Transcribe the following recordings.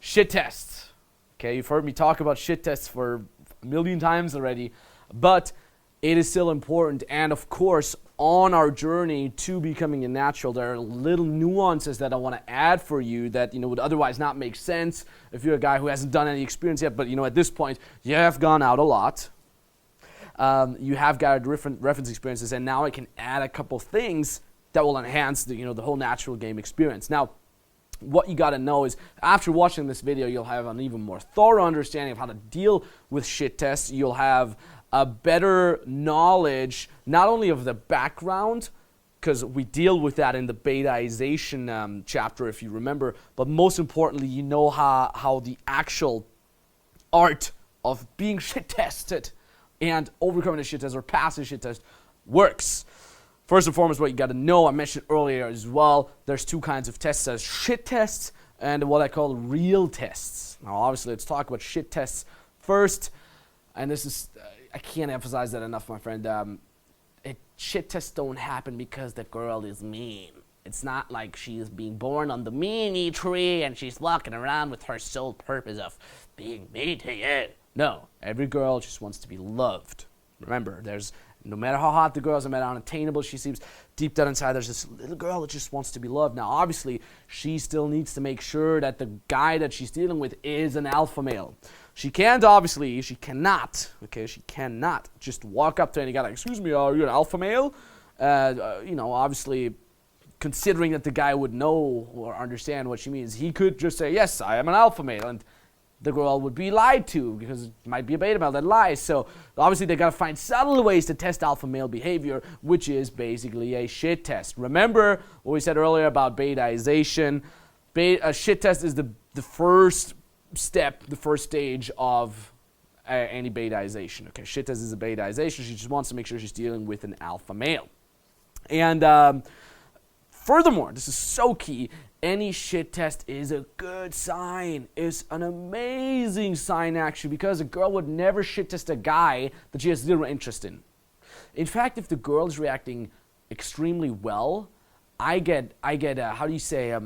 shit tests. Okay, you've heard me talk about shit tests for a million times already, but it is still important. And of course, on our journey to becoming a natural, there are little nuances that I want to add for you that would otherwise not make sense if you're a guy who hasn't done any experience yet. But at this point, you have gone out a lot. You have got different reference experiences, and now I can add a couple things that will enhance the whole natural game experience. Now, what you got to know is after watching this video, you'll have an even more thorough understanding of how to deal with shit tests. You'll have a better knowledge not only of the background, because we deal with that in the betaization chapter, if you remember, but most importantly, you know how the actual art of being shit tested and overcoming a shit test or passing a shit test works. First and foremost, what you got to know, I mentioned earlier as well, there's two kinds of tests. There's shit tests and what I call real tests. Now, obviously, let's talk about shit tests first. And this is, I can't emphasize that enough, my friend. Shit tests don't happen because the girl is mean. It's not like she's being born on the meanie tree and she's walking around with her sole purpose of being mean to you. No, every girl just wants to be loved. Remember, no matter how hot the girl is, no matter how unattainable she seems, deep down inside there's this little girl that just wants to be loved. Now, obviously, she still needs to make sure that the guy that she's dealing with is an alpha male. She cannot just walk up to any guy like, excuse me, are you an alpha male? Obviously, considering that the guy would know or understand what she means, he could just say, yes, I am an alpha male, and the girl would be lied to because it might be a beta male that lies. So obviously they got to find subtle ways to test alpha male behavior, which is basically a shit test. Remember what we said earlier about betaization. A shit test is the first step, the first stage of any betaization. Okay, shit test is a betaization. She just wants to make sure she's dealing with an alpha male. And furthermore, this is so key, any shit test is a good sign. It's an amazing sign, actually, because a girl would never shit test a guy that she has zero interest in. In fact, if the girl is reacting extremely well, I get how do you say,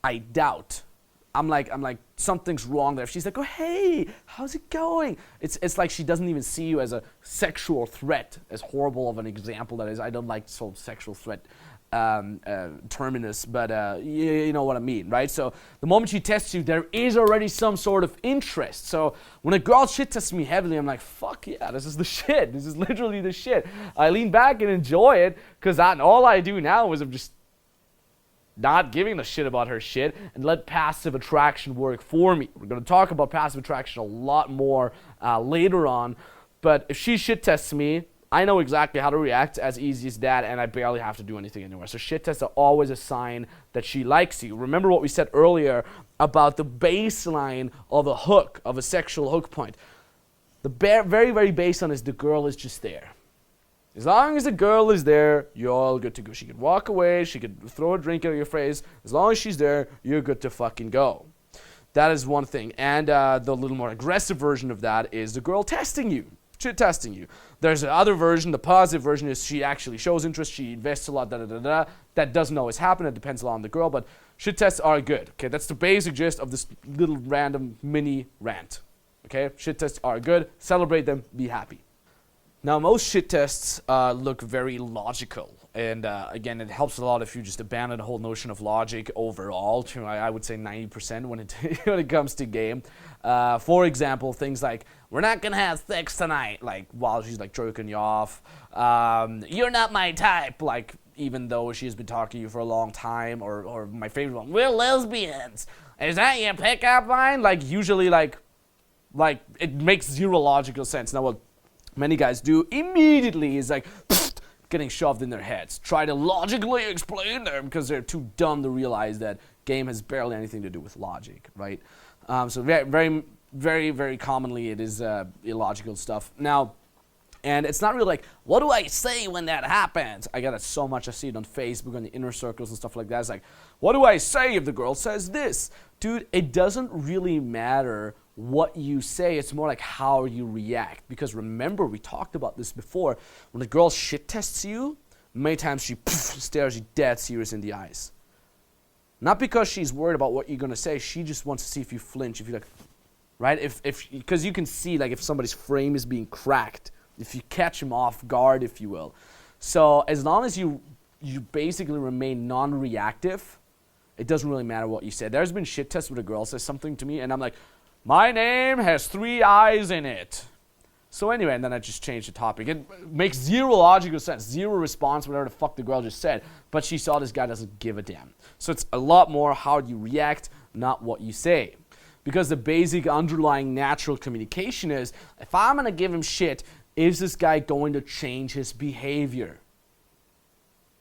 I doubt. I'm like, something's wrong there. If she's like, oh, hey, how's it going? It's like she doesn't even see you as a sexual threat, as horrible of an example that is. I don't like so sexual threat terminus, but you know what I mean, right? So the moment she tests you, there is already some sort of interest. So when a girl shit tests me heavily, I'm like, fuck yeah, this is the shit. This is literally the shit. I lean back and enjoy it, because all I do now is I'm just not giving a shit about her shit and let passive attraction work for me. We're going to talk about passive attraction a lot more later on, but if she shit tests me, I know exactly how to react, as easy as that, and I barely have to do anything anymore. So shit tests are always a sign that she likes you. Remember what we said earlier about the baseline of a hook, of a sexual hook point. The very, very baseline is the girl is just there. As long as the girl is there, you're all good to go. She could walk away, she could throw a drink at your face. As long as she's there, you're good to fucking go. That is one thing. And the little more aggressive version of that is the girl testing you. Shit testing you. There's the other version, the positive version is she actually shows interest, she invests a lot, That doesn't always happen, it depends a lot on the girl, but shit tests are good. Okay, that's the basic gist of this little random mini rant. Okay, shit tests are good, celebrate them, be happy. Now, most shit tests look very logical, and again, it helps a lot if you just abandon the whole notion of logic overall. I would say 90% when it comes to game. For example, things like, we're not gonna have sex tonight, like while she's like jerking you off. You're not my type, like even though she's been talking to you for a long time. Or my favorite one, we're lesbians. Is that your pickup line? Like usually like it makes zero logical sense. Now what many guys do immediately is like getting shoved in their heads. Try to logically explain them because they're too dumb to realize that game has barely anything to do with logic, right? So very, very, very, very commonly it is illogical stuff. Now, and it's not really like, what do I say when that happens? I get it so much. I see it on Facebook, on the inner circles and stuff like that. It's like, what do I say if the girl says this? Dude, it doesn't really matter what you say. It's more like how you react. Because remember, we talked about this before. When a girl shit tests you, many times she stares you dead serious in the eyes. Not because she's worried about what you're going to say. She just wants to see if you flinch, if you like, right? Because you can see like if somebody's frame is being cracked, if you catch them off guard, if you will. So as long as you basically remain non-reactive, it doesn't really matter what you say. There's been shit tests where a girl says something to me and I'm like, my name has 3 eyes in it. So anyway, and then I just changed the topic. It makes zero logical sense, zero response, whatever the fuck the girl just said. But she saw this guy doesn't give a damn. So it's a lot more how you react, not what you say. Because the basic underlying natural communication is, if I'm going to give him shit, is this guy going to change his behavior?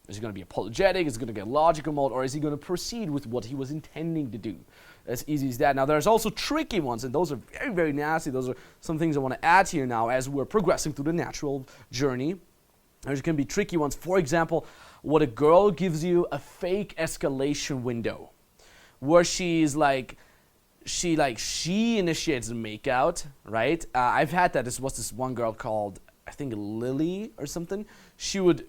Is he going to be apologetic? Is he going to get logical mode? Or is he going to proceed with what he was intending to do? As easy as that. Now, there's also tricky ones, and those are very, very nasty. Those are some things I want to add here now as we're progressing through the natural journey. There's going to be tricky ones. For example, what a girl gives you a fake escalation window where she initiates a makeout, right? I've had that. This was this one girl called, I think, Lily or something. She would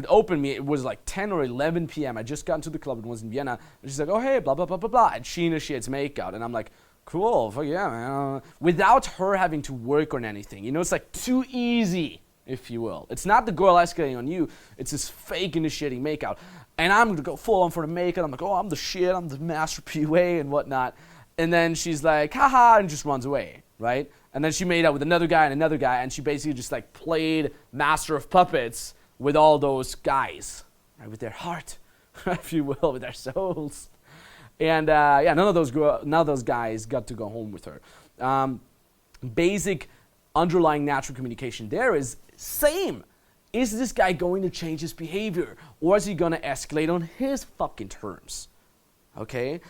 open me. It was like 10 or 11 p.m. I just got into the club. It was in Vienna. And she's like, oh, hey, blah, blah, blah, blah, blah. And she initiates makeout. And I'm like, cool, fuck yeah, man. Without her having to work on anything. You know, it's like too easy, if you will. It's not the girl escalating on you. It's this fake initiating makeout. And I'm going to go full on for the makeout. I'm like, oh, I'm the shit. I'm the master PUA and whatnot. And then she's like, haha, and just runs away, right? And then she made out with another guy, and she basically just like played Master of Puppets with all those guys, right, with their heart, if you will, with their souls. And none of those guys got to go home with her. Basic underlying natural communication there is same. Is this guy going to change his behavior? Or is he going to escalate on his fucking terms? Okay?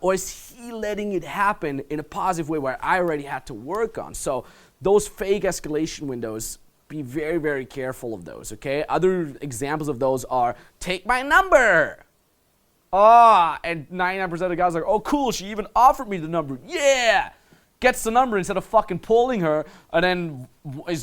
Or is he letting it happen in a positive way where I already had to work on? So those fake escalation windows, be very, very careful of those, okay? Other examples of those are, take my number. And 99% of the guys are like, oh, cool, she even offered me the number. Yeah! Gets the number instead of fucking pulling her, and then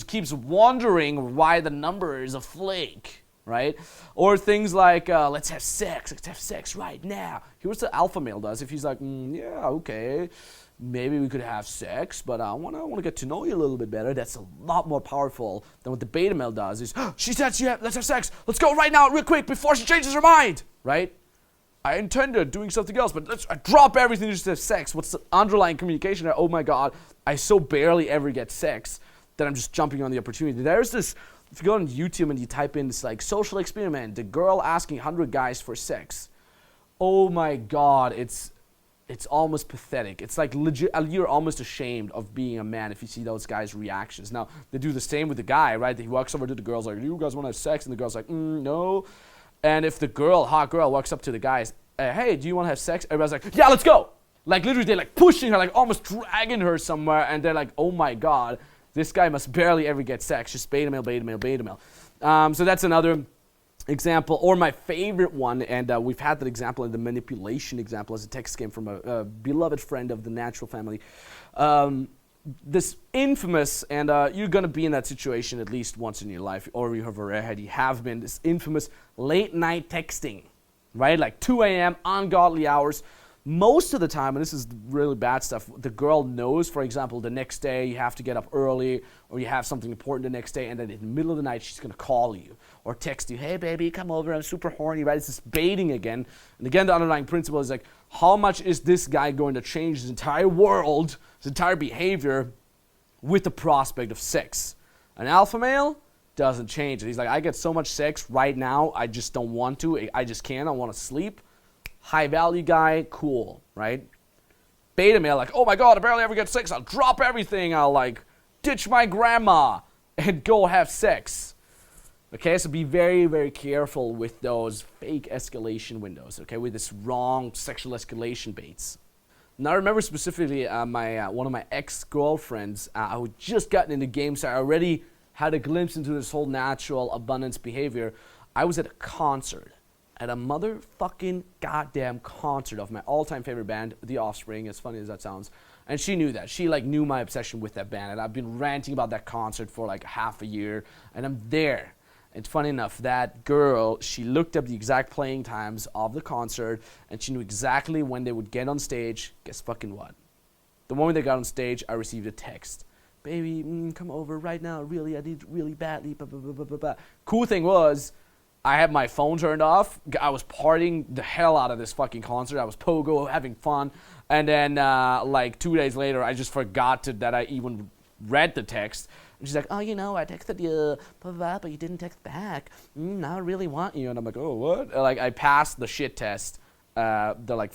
keeps wondering why the number is a flake, right? Or things like, let's have sex right now. Here's what the alpha male does. If he's like, yeah, okay, maybe we could have sex, but I want to get to know you a little bit better. That's a lot more powerful than what the beta male does. Is, she said, let's have sex. Let's go right now, real quick, before she changes her mind, right? I intended doing something else, but let's drop everything just to have sex. What's the underlying communication? Oh my God, I so barely ever get sex that I'm just jumping on the opportunity. There's this, if you go on YouTube and you type in this like social experiment, the girl asking 100 guys for sex. Oh my God, it's almost pathetic. It's like legit, you're almost ashamed of being a man if you see those guys' reactions. Now, they do the same with the guy, right? He walks over to the girls like, you guys want to have sex? And the girl's like, no. And if the hot girl, walks up to the guys, hey, do you want to have sex? Everybody's like, yeah, let's go. Like literally they're like pushing her, like almost dragging her somewhere. And they're like, oh my God, this guy must barely ever get sex. Just beta male, beta male, beta male. So that's another example. Or my favorite one, and we've had that example in the manipulation example as a text came from a beloved friend of the Natural family. This infamous, and you're going to be in that situation at least once in your life, or you have already been, this infamous late night texting, right? Like 2 a.m., ungodly hours. Most of the time, and this is really bad stuff, the girl knows, for example, the next day you have to get up early, or you have something important the next day, and then in the middle of the night she's going to call you or text you, hey baby, come over, I'm super horny, right? It's this baiting again. And again, the underlying principle is like, how much is this guy going to change his entire world, his entire behavior with the prospect of sex? An alpha male doesn't change it. He's like, I get so much sex right now, I just don't want to. I just can't. I want to sleep. High value guy, cool, right? Beta male, like, oh my God, I barely ever get sex. I'll drop everything. I'll like ditch my grandma and go have sex. Okay, so be very, very careful with those fake escalation windows, okay, with this wrong sexual escalation baits. Now, I remember specifically one of my ex-girlfriends who had just gotten into games, so I already had a glimpse into this whole natural abundance behavior. I was at a concert, at a motherfucking goddamn concert of my all-time favorite band, The Offspring, as funny as that sounds. And she knew that. She like knew my obsession with that band, and I've been ranting about that concert for like half a year, and I'm there. It's funny enough, that girl, she looked up the exact playing times of the concert, and she knew exactly when they would get on stage. Guess fucking what? The moment they got on stage, I received a text. Baby, come over right now. Really, I need it really badly. Blah, blah, blah, blah, blah, blah. Cool thing was, I had my phone turned off. I was partying the hell out of this fucking concert. I was pogo, having fun. And then, like 2 days later, I just forgot that I even read the text. And she's like, oh, you know, I texted you, blah, blah, blah, but you didn't text back. I really want you. And I'm like, oh, what? Like, I passed the shit test, the, like,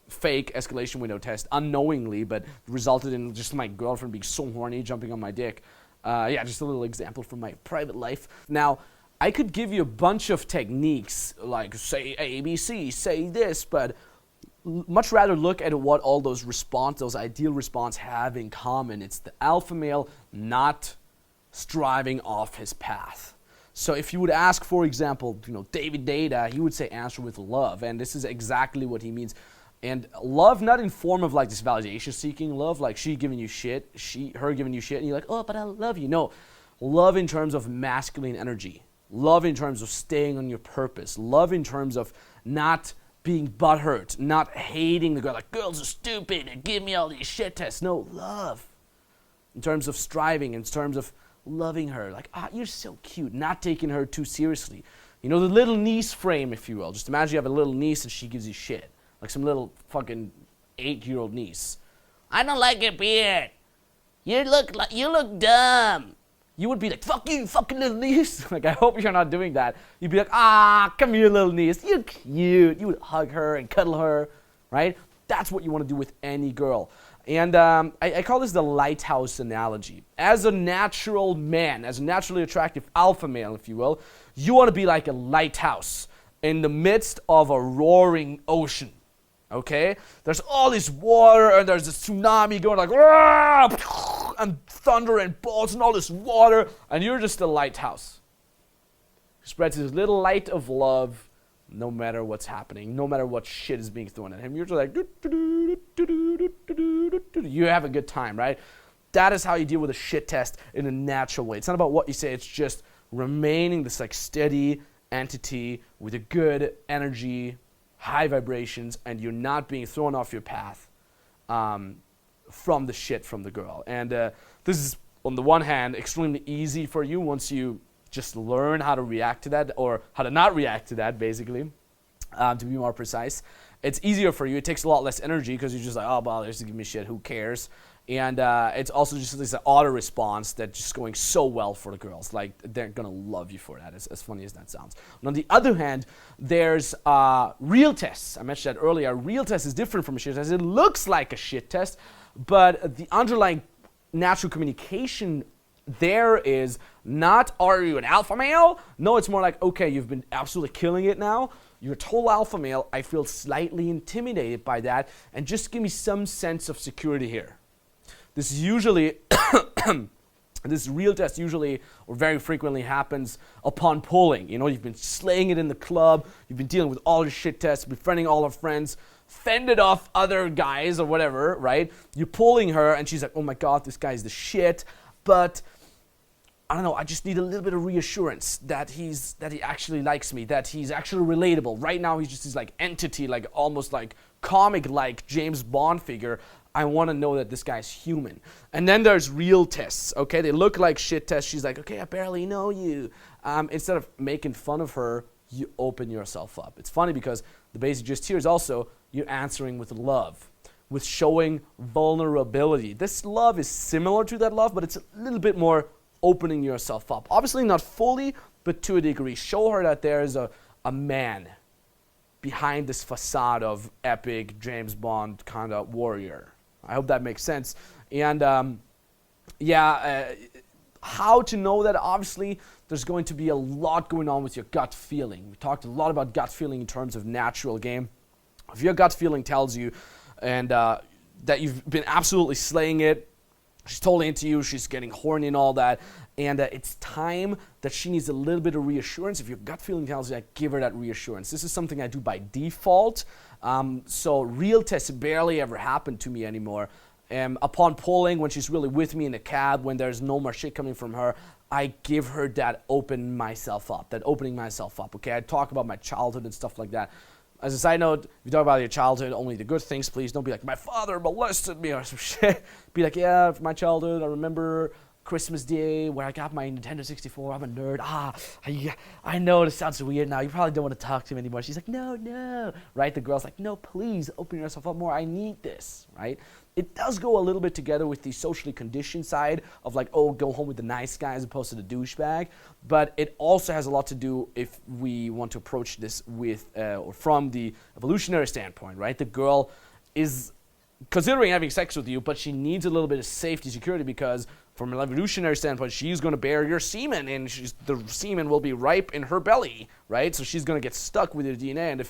fake escalation window test unknowingly, but resulted in just my girlfriend being so horny, jumping on my dick. Yeah, just a little example from my private life. Now, I could give you a bunch of techniques, like say ABC, say this, but much rather look at what all those ideal response have in common. It's the alpha male not striving off his path. So if you would ask, for example, David Data, he would say answer with love, and this is exactly what he means. And love, not in form of like this validation-seeking love, like she giving you shit, her giving you shit, and you're like, oh, but I love you. No, love in terms of masculine energy, love in terms of staying on your purpose, love in terms of not being butthurt, not hating the girl, like girls are stupid and give me all these shit tests. No, love in terms of striving, in terms of loving her, like, you're so cute, not taking her too seriously. The little niece frame, if you will. Just imagine you have a little niece and she gives you shit, like some little fucking 8-year-old niece. I don't like your beard. You look dumb. You would be like, fuck you, fucking little niece. Like, I hope you're not doing that. You'd be like, come here, little niece. You're cute. You would hug her and cuddle her, right? That's what you want to do with any girl. And I call this the lighthouse analogy. As a natural man, as a naturally attractive alpha male, if you will, you want to be like a lighthouse in the midst of a roaring ocean. Okay? There's all this water, and there's a tsunami going like, and thunder and bolts and all this water, and you're just a lighthouse. He spreads his little light of love no matter what's happening, no matter what shit is being thrown at him. You're just like, you have a good time, right? That is how you deal with a shit test in a natural way. It's not about what you say, it's just remaining this like steady entity with a good energy, high vibrations, and you're not being thrown off your path from the shit from the girl. And this is, on the one hand, extremely easy for you once you just learn how to react to that, or how to not react to that, basically, to be more precise. It's easier for you. It takes a lot less energy because you're just like, oh, well, they're just giving me shit. Who cares? And it's also just this auto response that's just going so well for the girls. Like, they're going to love you for that, as funny as that sounds. And on the other hand, there's real tests. I mentioned that earlier. A real test is different from a shit test. It looks like a shit test, but the underlying natural communication there is not, are you an alpha male? No, it's more like, okay, you've been absolutely killing it now. You're a total alpha male. I feel slightly intimidated by that, and just give me some sense of security here. This is usually, this real test usually or very frequently happens upon polling. You've been slaying it in the club, you've been dealing with all your shit tests, befriending all her friends, fended off other guys or whatever, right? You're pulling her and she's like, oh my God, this guy's the shit, but I don't know, I just need a little bit of reassurance that he actually likes me, that he's actually relatable. Right now he's just this like entity, like almost like comic-like James Bond figure. I want to know that this guy's human. And then there's real tests, okay? They look like shit tests. She's like, okay, I barely know you. Instead of making fun of her, you open yourself up. It's funny because the basic gist here is also you're answering with love, with showing vulnerability. This love is similar to that love, but it's a little bit more opening yourself up. Obviously not fully, but to a degree. Show her that there is a man behind this facade of epic James Bond kind of warrior. I hope that makes sense. And how to know that? Obviously, there's going to be a lot going on with your gut feeling. We talked a lot about gut feeling in terms of natural game. If your gut feeling tells you and that you've been absolutely slaying it, she's totally into you, she's getting horny and all that, and it's time that she needs a little bit of reassurance. If your gut feeling tells you that, give her that reassurance. This is something I do by default. So real tests barely ever happen to me anymore. Upon polling, when she's really with me in the cab, when there's no more shit coming from her, I give her that opening myself up, okay? I talk about my childhood and stuff like that. As a side note, if you talk about your childhood, only the good things, please. Don't be like, my father molested me or some shit. Be like, yeah, from my childhood, I remember Christmas Day where I got my Nintendo 64. I'm a nerd. I know this sounds weird now. You probably don't want to talk to him anymore. She's like, no. Right? The girl's like, no, please open yourself up more. I need this. Right? It does go a little bit together with the socially conditioned side of like, oh, go home with the nice guy as opposed to the douchebag. But it also has a lot to do if we want to approach this with or from the evolutionary standpoint, right? The girl is considering having sex with you, but she needs a little bit of safety, security, because from an evolutionary standpoint, she's going to bear your semen, and the semen will be ripe in her belly, right? So she's going to get stuck with your DNA, and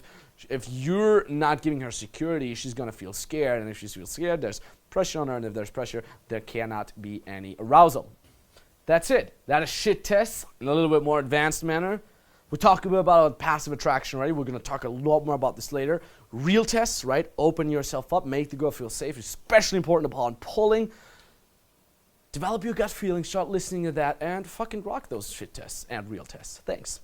if you're not giving her security, she's going to feel scared, and if she feels scared, there's pressure on her, and if there's pressure, there cannot be any arousal. That's it. That is shit tests in a little bit more advanced manner. We talked a bit about passive attraction, right? We're going to talk a lot more about this later. Real tests, right? Open yourself up, make the girl feel safe, especially important upon pulling. Develop your gut feeling, start listening to that, and fucking rock those shit tests and real tests. Thanks.